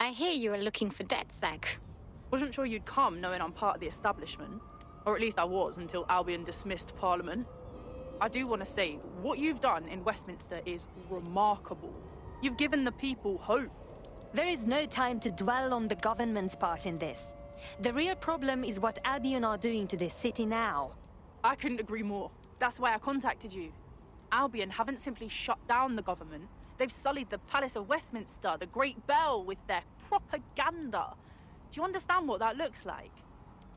I hear you are looking for DedSec. Wasn't sure you'd come knowing I'm part of the establishment. Or at least I was until Albion dismissed Parliament. I do want to say, what you've done in Westminster is remarkable. You've given the people hope. There is no time to dwell on the government's part in this. The real problem is what Albion are doing to this city now. I couldn't agree more. That's why I contacted you. Albion haven't simply shut down the government. They've sullied the Palace of Westminster, the Great Bell, with their propaganda. Do you understand what that looks like?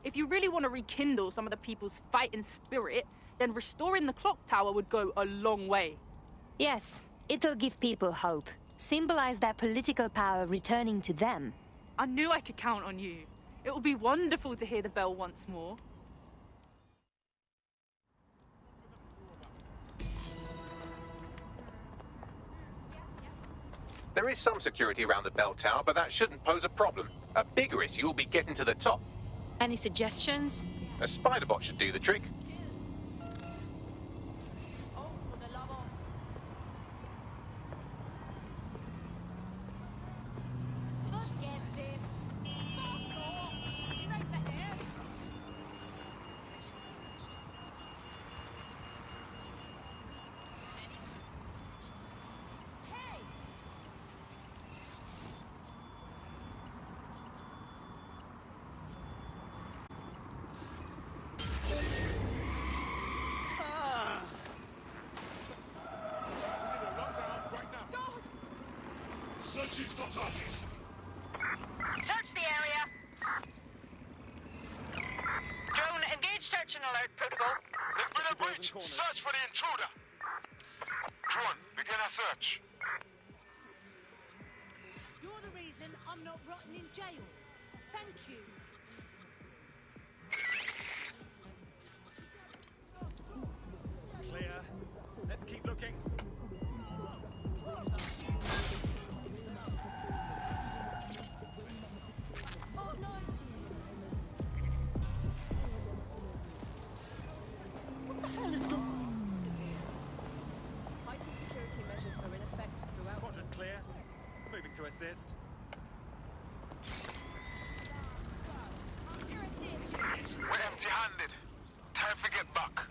If you really want to rekindle some of the people's fighting spirit, then restoring the clock tower would go a long way. Yes, it'll give people hope. Symbolize their political power returning to them. I knew I could count on you. It will be wonderful to hear the bell once more. There is some security around the bell tower, but that shouldn't pose a problem. A bigger issue will be getting to the top. Any suggestions? A spider bot should do the trick. Searching for target. Search the area. Drone, engage search and alert protocol. There's been a breach. Search for the intruder. Drone, begin a search. You're the reason I'm not rotting in jail. Thank you. Clear. Let's keep looking. Clear. Moving to assist. We're empty-handed. Time to get back.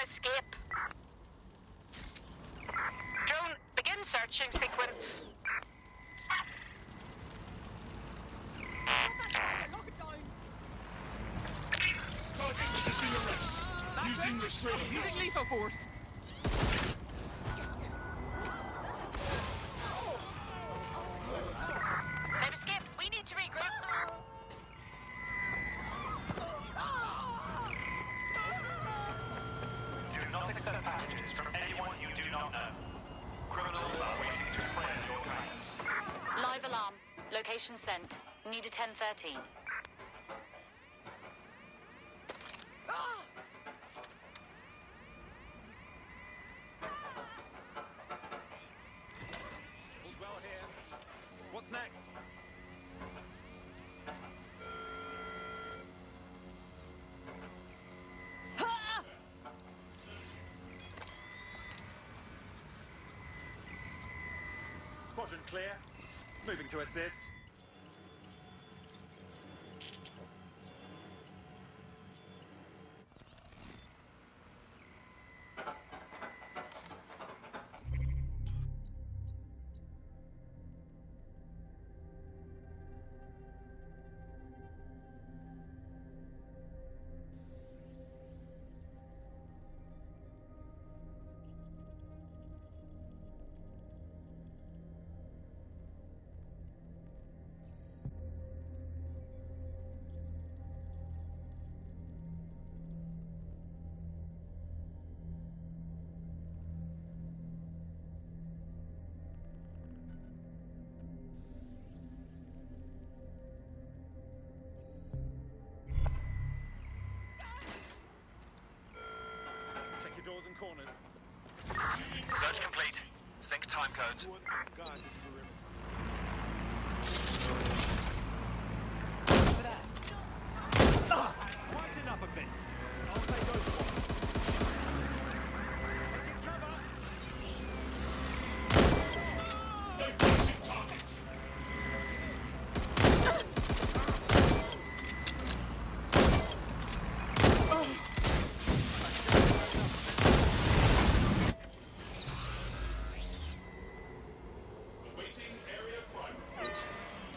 Escape. Drone, begin searching sequence. Target should be arrested. Using restraint. Using lethal force. They've escaped. We need to regroup. Do not accept packages from anyone you do not know. Criminals are waiting to press your kindness. Live alarm. Location sent. Need a 1013. All well here. What's next? Quadrant clear. Moving to assist. corners. Search complete. Sync time codes. Guard this perimeter. Quite enough of this. I'll take over. Taking cover.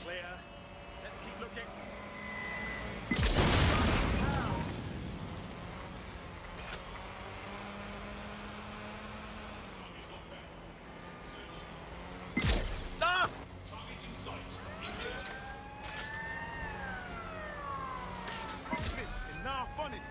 Clear. Let's keep looking. Ah! Focus. Enough on it.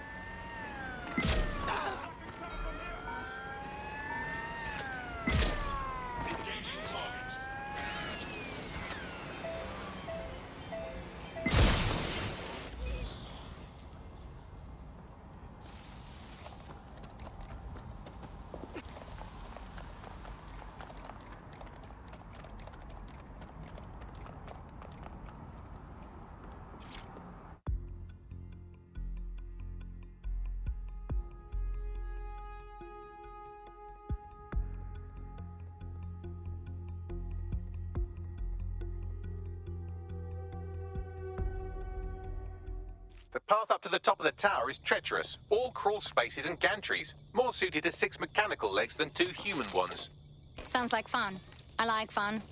The path up to the top of the tower is treacherous. All crawl spaces and gantries. More suited to 6 mechanical legs than 2 human ones. Sounds like fun. I like fun.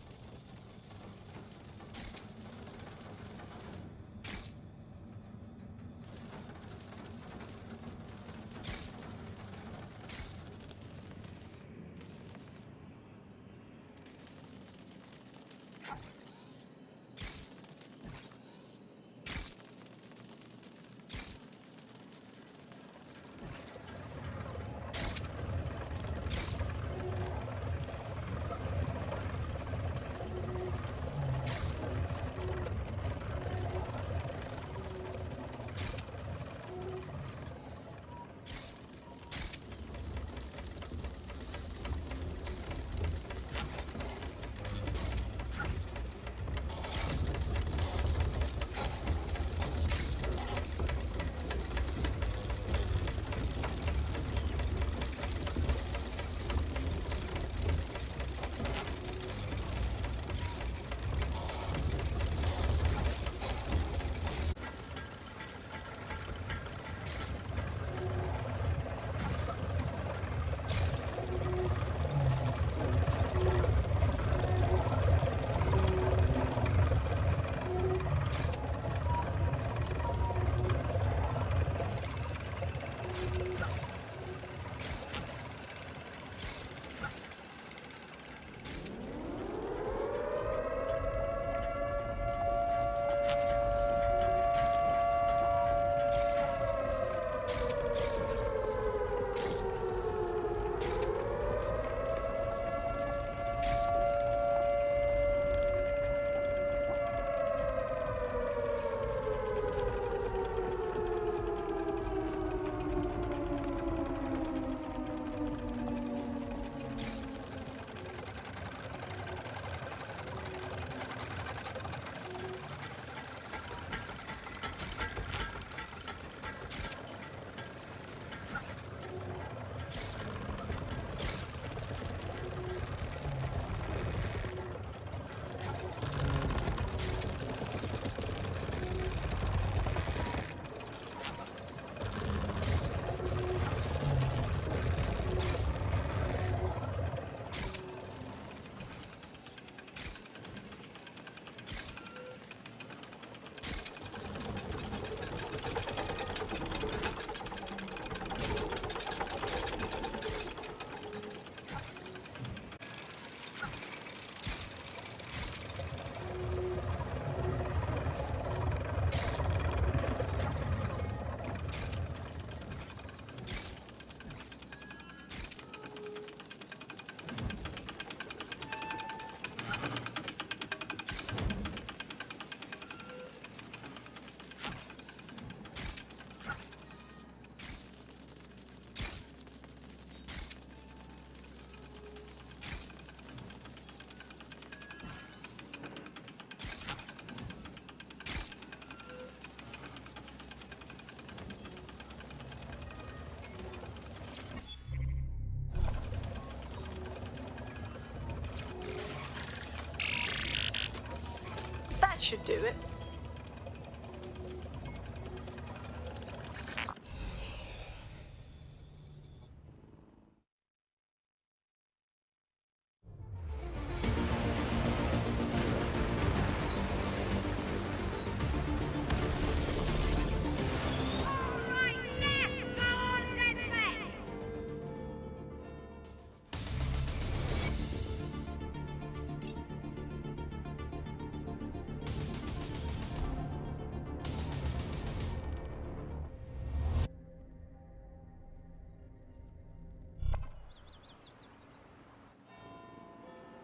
should do it.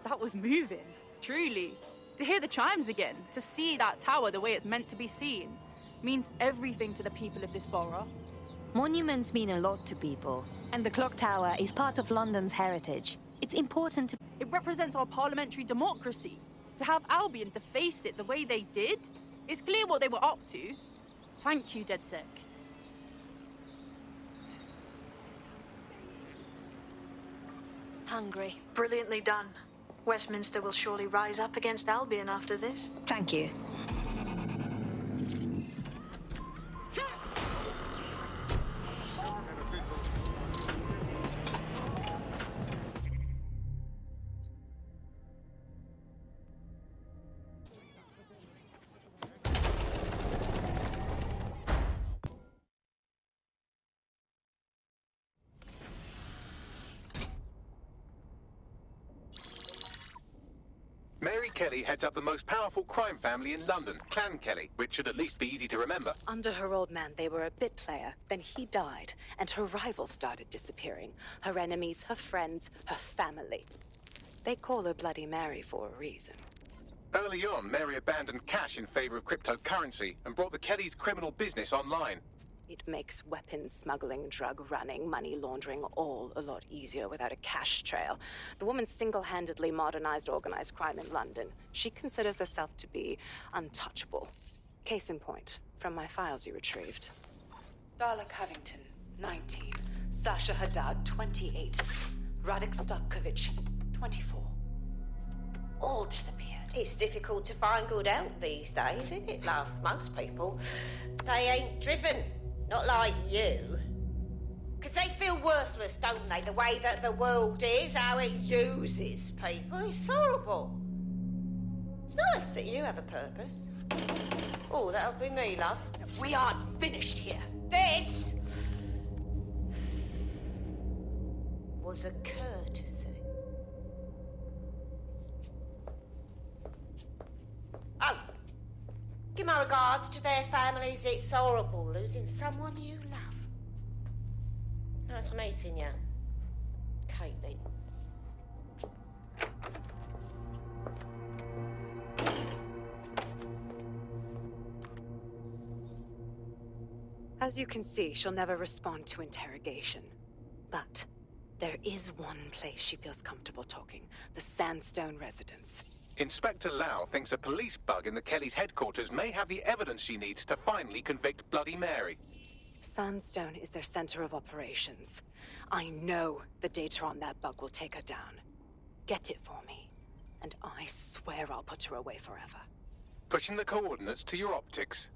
That was moving, truly. To hear the chimes again, to see that tower the way it's meant to be seen, means everything to the people of this borough. Monuments mean a lot to people, and the clock tower is part of London's heritage. It's important to... It represents our parliamentary democracy. To have Albion to face it the way they did, it's clear what they were up to. Thank you, DedSec. Hungry. Brilliantly done. Westminster will surely rise up against Albion after this. Thank you. Mary Kelly heads up the most powerful crime family in London, Clan Kelly, which should at least be easy to remember. Under her old man, they were a bit player. Then he died, and her rivals started disappearing. Her enemies, her friends, her family. They call her Bloody Mary for a reason. Early on, Mary abandoned cash in favor of cryptocurrency and brought the Kellys' criminal business online. It makes weapons smuggling, drug running, money laundering all a lot easier without a cash trail. The woman single-handedly modernized organized crime in London. She considers herself to be untouchable. Case in point, from my files you retrieved. Darla Covington, 19. Sasha Haddad, 28. Radek Stokovich, 24. All disappeared. It's difficult to find good help these days, isn't it, love? Most people, they ain't driven. Not like you. Because they feel worthless, don't they? The way that the world is, how it uses people. It's horrible. It's nice that you have a purpose. Oh, that'll be me, love. We aren't finished here. This was a courtesy. Oh. Give my regards to their families. It's horrible losing someone you love. Nice meeting you, Caitlin. As you can see, she'll never respond to interrogation. But there is one place she feels comfortable talking. The Sandstone residence. Inspector Lau thinks a police bug in the Kellys' headquarters may have the evidence she needs to finally convict Bloody Mary. Sandstone is their center of operations. I know the data on that bug will take her down. Get it for me, and I swear I'll put her away forever. Pushing the coordinates to your optics.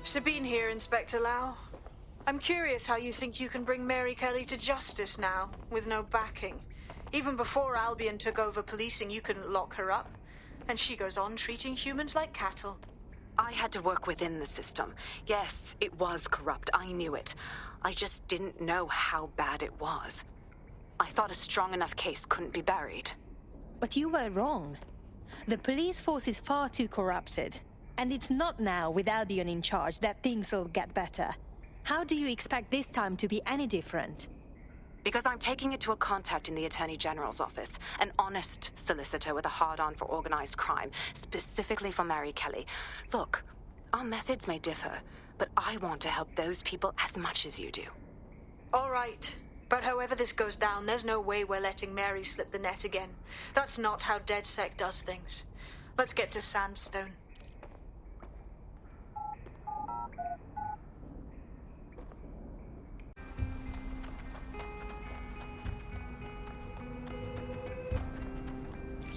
Sabine here, Inspector Lau. I'm curious how you think you can bring Mary Kelly to justice now, with no backing. Even before Albion took over policing, you couldn't lock her up. And she goes on treating humans like cattle. I had to work within the system. Yes, it was corrupt. I knew it. I just didn't know how bad it was. I thought a strong enough case couldn't be buried. But you were wrong. The police force is far too corrupted. And it's not now, with Albion in charge, that things will get better. How do you expect this time to be any different? Because I'm taking it to a contact in the Attorney General's office, an honest solicitor with a hard-on for organized crime, specifically for Mary Kelly. Look, our methods may differ, but I want to help those people as much as you do. All right. But however this goes down, there's no way we're letting Mary slip the net again. That's not how DedSec does things. Let's get to Sandstone.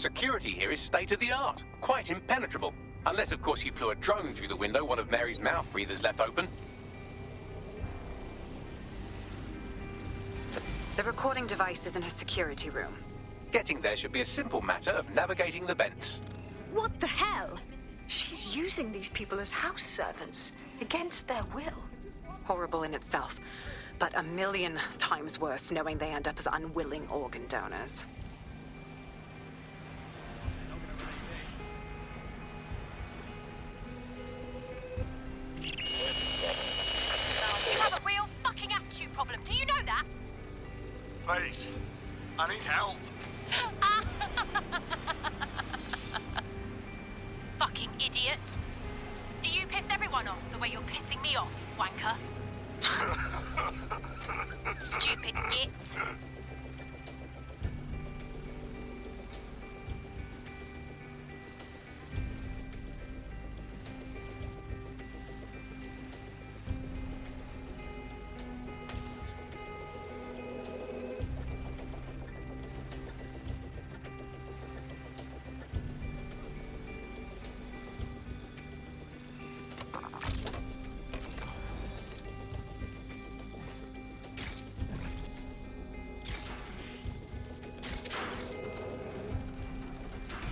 Security here is state-of-the-art, quite impenetrable. Unless, of course, you flew a drone through the window one of Mary's mouth breathers left open. The recording device is in her security room. Getting there should be a simple matter of navigating the vents. What the hell? She's using these people as house servants, against their will. Horrible in itself, but a million times worse knowing they end up as unwilling organ donors. You have a real fucking attitude problem. Do you know that? Please, I need help. Fucking idiot. Do you piss everyone off the way you're pissing me off, wanker? Stupid git.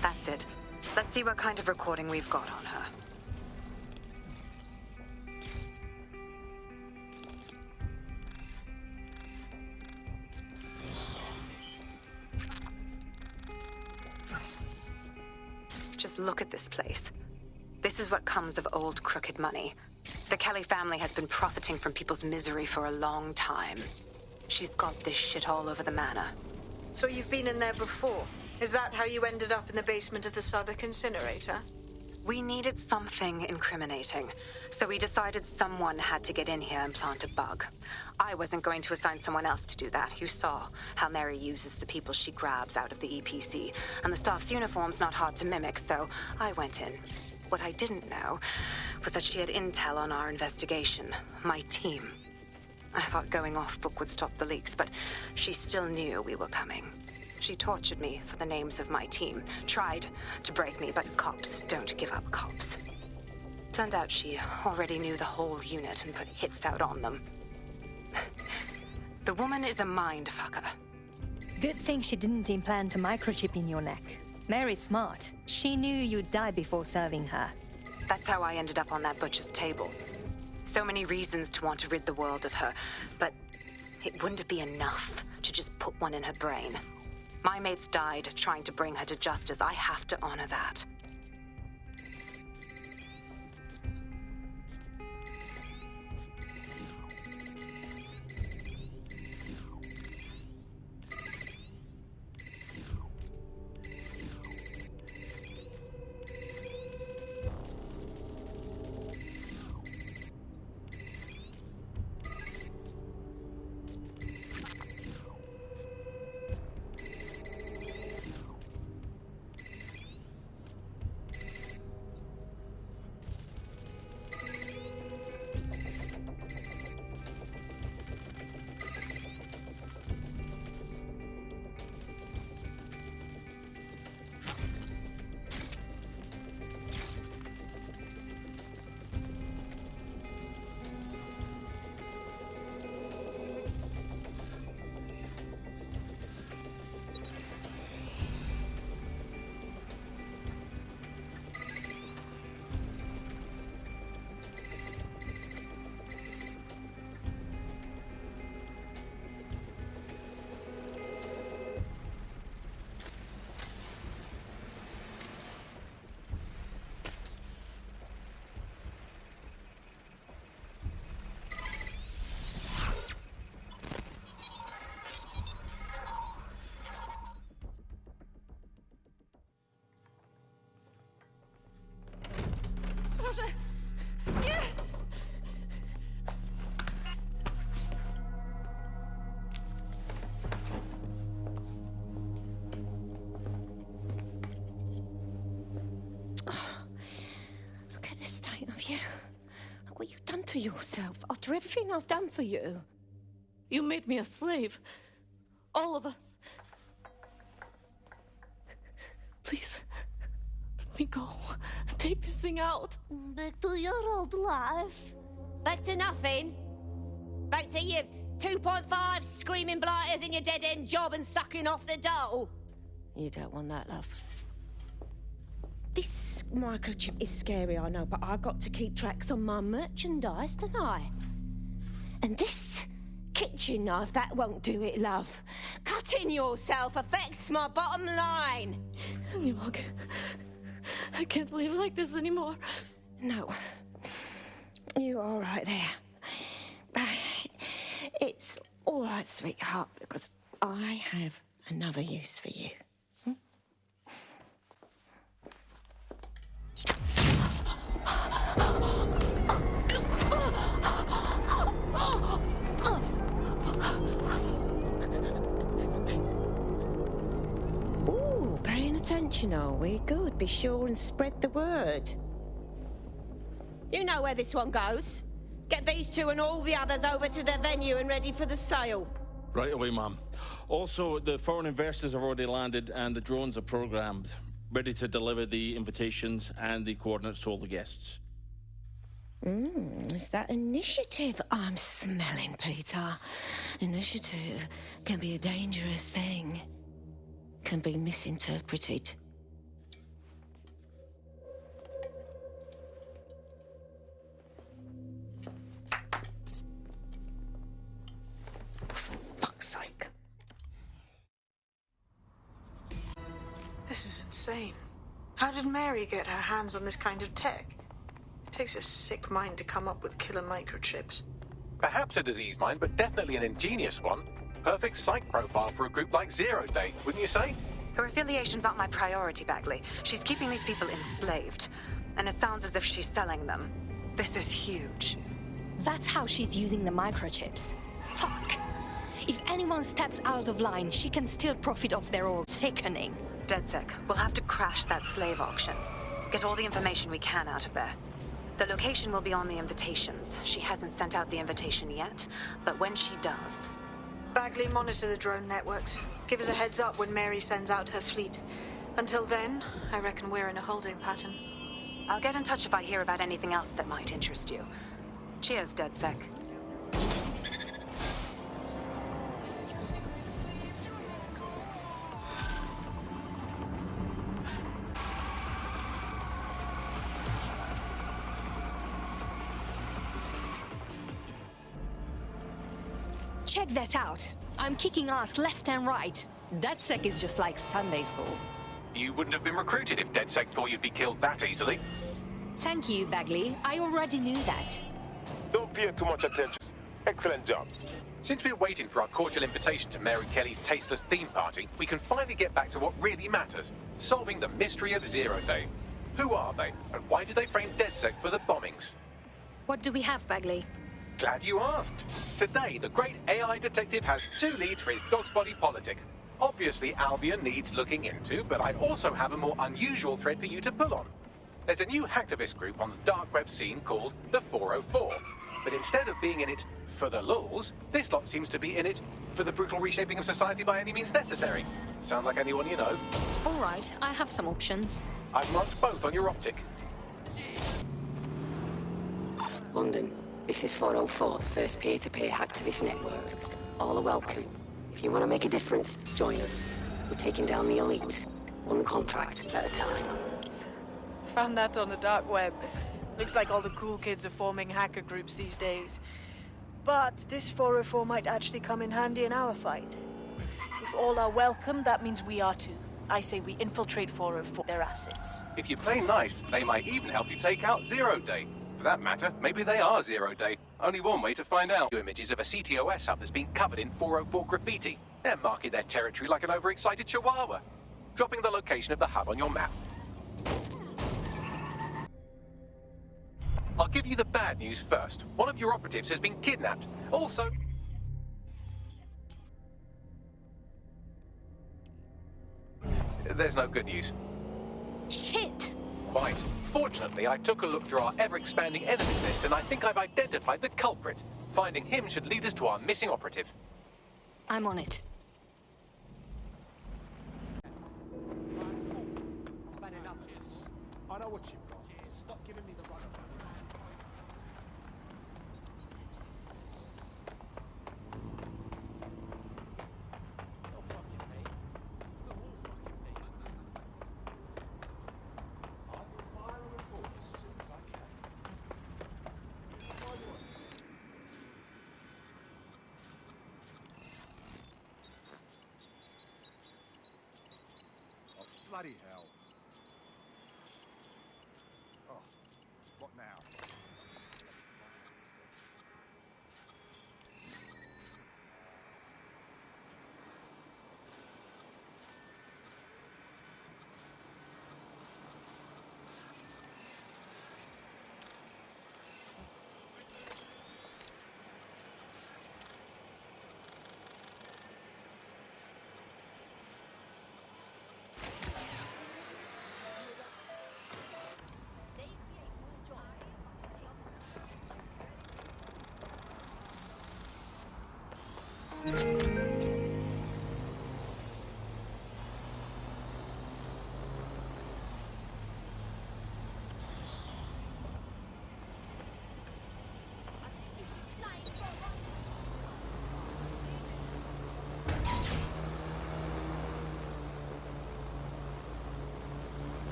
That's it. Let's see what kind of recording we've got on her. Just look at this place. This is what comes of old crooked money. The Kelly family has been profiting from people's misery for a long time. She's got this shit all over the manor. So you've been in there before? Is that how you ended up in the basement of the Southwark incinerator? We needed something incriminating, so we decided someone had to get in here and plant a bug. I wasn't going to assign someone else to do that. You saw how Mary uses the people she grabs out of the EPC, and the staff's uniform's not hard to mimic, so I went in. What I didn't know was that she had intel on our investigation, my team. I thought going off book would stop the leaks, but she still knew we were coming. She tortured me for the names of my team, tried to break me, but cops don't give up cops. Turned out she already knew the whole unit and put hits out on them. The woman is a mindfucker. Good thing she didn't implant a microchip in your neck. Mary's smart. She knew you'd die before serving her. That's how I ended up on that butcher's table. So many reasons to want to rid the world of her, but it wouldn't be enough to just put one in her brain. My mates died trying to bring her to justice. I have to honor that. Look at the state of you. Look what you've done to yourself after everything I've done for you. You made me a slave. All of us. Please, let me go. Take this thing out. Back to your old life. Back to nothing. Back to you 2.5 screaming blighters in your dead-end job and sucking off the dole. You don't want that, love. This microchip is scary, I know, but I've got to keep tracks on my merchandise, don't I? And this kitchen knife, that won't do it, love. Cutting yourself affects my bottom line. I can't live like this anymore. No. You're all right there. It's all right, sweetheart, because I have another use for you. Ooh, paying attention, are we? Good. Be sure and spread the word. You know where this one goes. Get these two and all the others over to their venue and ready for the sale. Right away, ma'am. Also, the foreign investors have already landed and the drones are programmed, ready to deliver the invitations and the coordinates to all the guests. Is that initiative I'm smelling, Peter? Initiative can be a dangerous thing. Can be misinterpreted. Fuck's sake. This is insane. How did Mary get her hands on this kind of tech? It takes a sick mind to come up with killer microchips. Perhaps a disease mind, but definitely an ingenious one. Perfect psych profile for a group like Zero Day, wouldn't you say? Her affiliations aren't my priority, Bagley. She's keeping these people enslaved. And it sounds as if she's selling them. This is huge. That's how she's using the microchips. Fuck. If anyone steps out of line, she can still profit off their own sickening. DedSec, we'll have to crash that slave auction. Get all the information we can out of there. The location will be on the invitations. She hasn't sent out the invitation yet, but when she does... Bagley, monitor the drone networks. Give us a heads up when Mary sends out her fleet. Until then, I reckon we're in a holding pattern. I'll get in touch if I hear about anything else that might interest you. Cheers, DedSec. Check that out. I'm kicking ass left and right. DedSec is just like Sunday school. You wouldn't have been recruited if DedSec thought you'd be killed that easily. Thank you, Bagley. I already knew that. Don't pay too much attention. Excellent job. Since we're waiting for our cordial invitation to Mary Kelly's tasteless theme party, we can finally get back to what really matters, solving the mystery of Zero Day. Who are they, and why did they frame DedSec for the bombings? What do we have, Bagley? Glad you asked. Today, the great AI detective has 2 leads for his dog's body politic. Obviously, Albion needs looking into, but I also have a more unusual thread for you to pull on. There's a new hacktivist group on the dark web scene called the 404. But instead of being in it for the lulz, this lot seems to be in it for the brutal reshaping of society by any means necessary. Sound like anyone you know? All right, I have some options. I've marked both on your optic. London, this is 404, the first peer-to-peer hacktivist network. All are welcome. If you want to make a difference, join us. We're taking down the elite, one contract at a time. Found that on the dark web. Looks like all the cool kids are forming hacker groups these days. But this 404 might actually come in handy in our fight. If all are welcome, that means we are too. I say we infiltrate 404, their assets. If you play nice, they might even help you take out Zero Day. For that matter, maybe they are Zero Day. Only one way to find out. Images of a CTOS hub that's been covered in 404 graffiti. They're marking their territory like an overexcited chihuahua. Dropping the location of the hub on your map. I'll give you the bad news first. One of your operatives has been kidnapped. Also... There's no good news. Shit! Quite. Fortunately, I took a look through our ever-expanding enemies list and I think I've identified the culprit. Finding him should lead us to our missing operative. I'm on it. I know what you've got. Just stop giving me the runaround. Bloody hell. Oh, what now?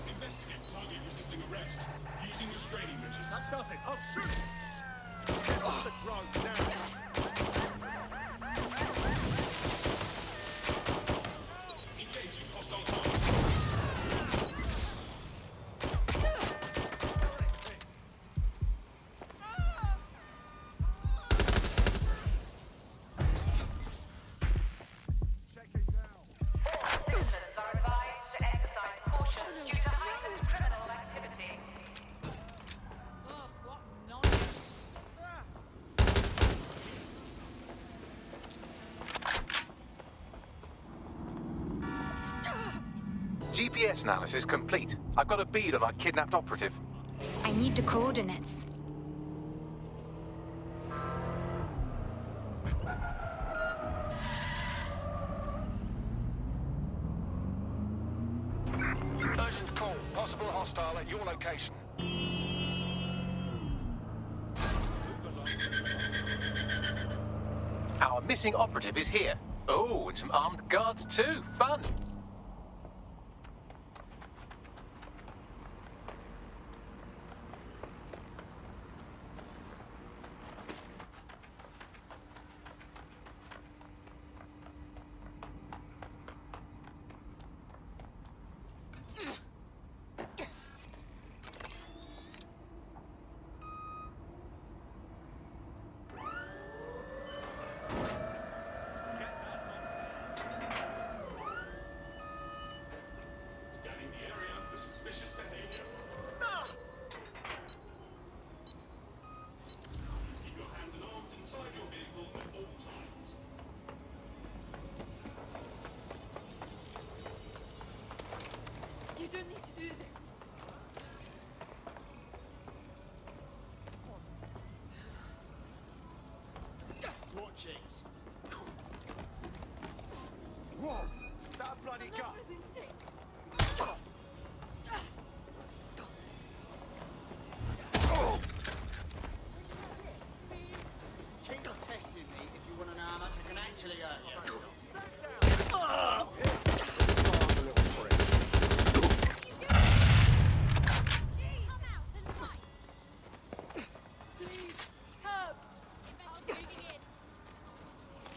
Investigate target resisting arrest using restraining measures. That does it. I'll shoot! Get off the drone now! Engaging hostile targets. Citizens are advised to exercise caution due to heightened criminal activity. GPS analysis complete. I've got a bead on our kidnapped operative. I need the coordinates. Urgent call. Possible hostile at your location. Our missing operative is here. Oh, and some armed guards too. Fun. Scanning the area for suspicious behavior. Keep your hands and arms inside your vehicle at all times. You don't need to do this. Watch it. Whoa! Is that a bloody gun? Keep testing me if you want to know how much I can actually hurt you.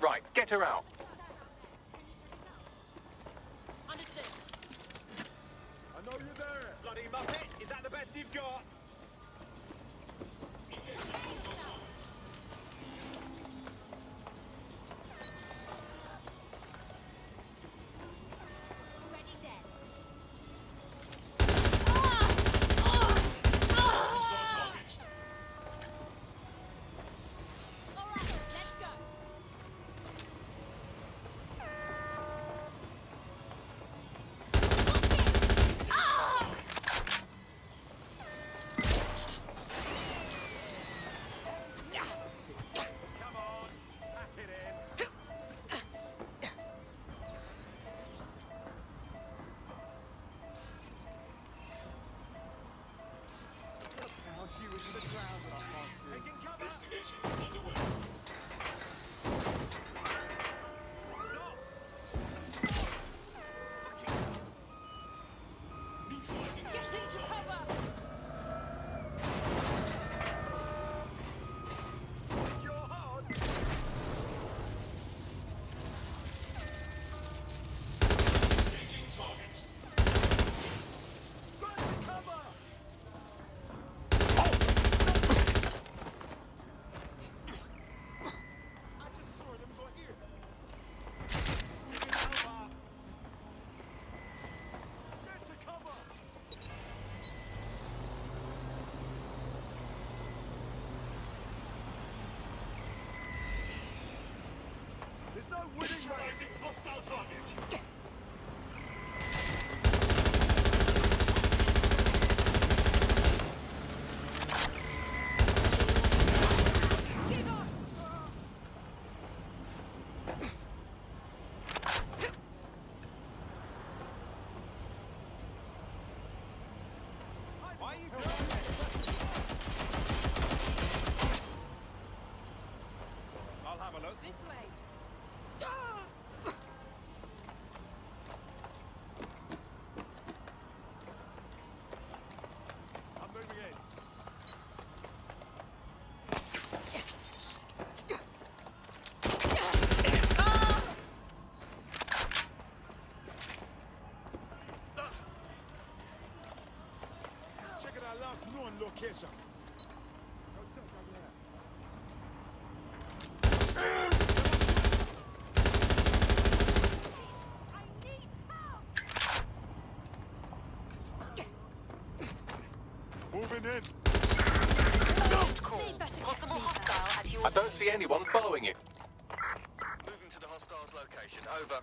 Right, get her out. Understood. I know you're there, bloody muppet. Is that the best you've got? Already dead. All right, let's go. There's no winning race. Hostile target. Why are you doing this? I'll have a look. This way. I'm moving in. Checking our last known location. Go check over there. Moving in. Possible hostile at your I don't see anyone following you. Moving to the hostiles location. Over.